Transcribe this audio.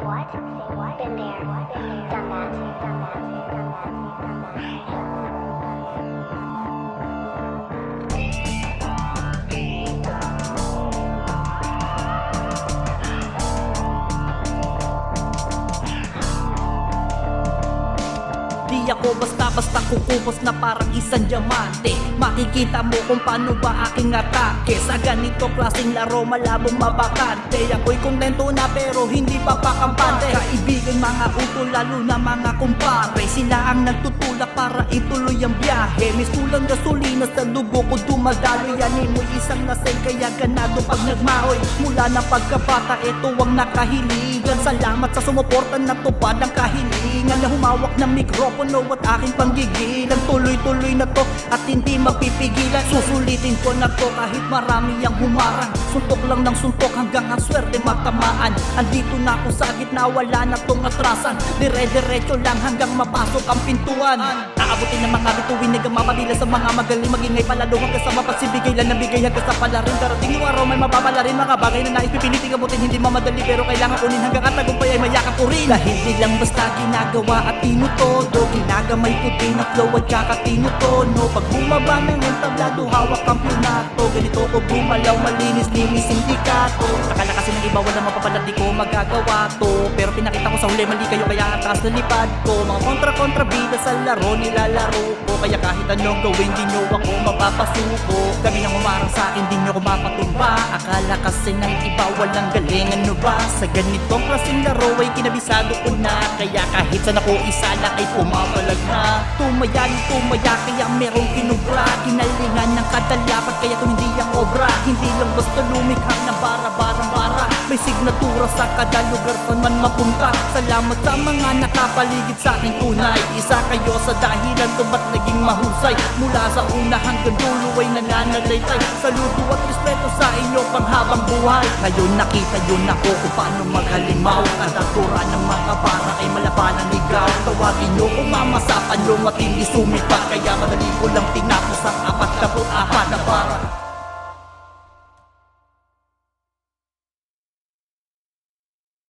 what? Been there, done that, done that, done that, done that. Di ako basta-basta kukupos na parang isang diamante. Makikita mo kung paano ba aking atake. Sa ganito klaseng laro malabong mabakante. Ako'y kontento na pero hindi pa pakampante. Kaibigan mga utol lalo na mga kumpare, sila ang nagtutulak para ituloy ang biyahe. May sulang gasolina sa dugo ko dumadaloy. Yanin mo'y isang laseng kaya ganado pag nagmahoy. Mula ng pagkabata ito ang nakahiligan. Salamat sa sumuporta na tupad ang kahilingan na humawak ng mikropono at aking panggigilan. Tuloy-tuloy na to at hindi mapipigilan. Susulitin ko na to kahit marami ang humarang. Suntok lang ng suntok hanggang ang swerte matamaan. Andito na ako sa gitna, wala na tong atrasan. Dire-diretso lang hanggang mapasok ang pintuan. Aabutin ng mga bituin, hanggang mapabila sa mga magaling. Magingay palalo hanggang sa mapagsibigay lang nabigay hanggang sa palarin. Darating yung araw may mapapala rin mga bagay na nais pipiliting abutin. Hindi mamadali pero kailangan kunin hanggang at tagumpay ay mayakap ko rin. Dahil di lang basta ginagawa at tinutodo, ginagamay ko din ang flow at kakatinutono. Pag bumaba ng entablado, hawak kampyonato. Ganito ko bumalaw, malinis-linis sindikato. Akala kasi ng iba wala mapapalat, di ko magagawa to. Pero pinakita ko sa huli mali kayo kaya ang taas na lipad ko. Mga kontra-kontra bida sa laro nilalaro ko. Kaya kahit anong gawin di nyo ako mapapasuko. Gabi nang umarang sa akin di nyo ko mapatumba. Akala kasi ng iba walang galing, ano ba? Sa ganitong klaseng laro ay kinabisado ko na. Kaya kahit saan ako isala ay pumapalag na. Tumaya kaya merong kinubra. Kinalingan ng kadalapat kaya kung hindi ang obra. Hindi lang basta lumikha ng bara-bara-bara. May signatura sa kada lugar saan man mapunta. Salamat sa mga nakapaligid sa aking tunay. Isa kayo sa dahilan kung ba't naging mahusay. Mula sa una hanggang dulo ay nananalaytay. Saludo at respeto sa inyo panghabang buhay. Ngayon nakita yun ako kung paano maghalimaw. Kadatura ng mga para ay malabanan ligaw. Tawagin nyo kung mamasapan nyo at hindi sumipat. Kaya madali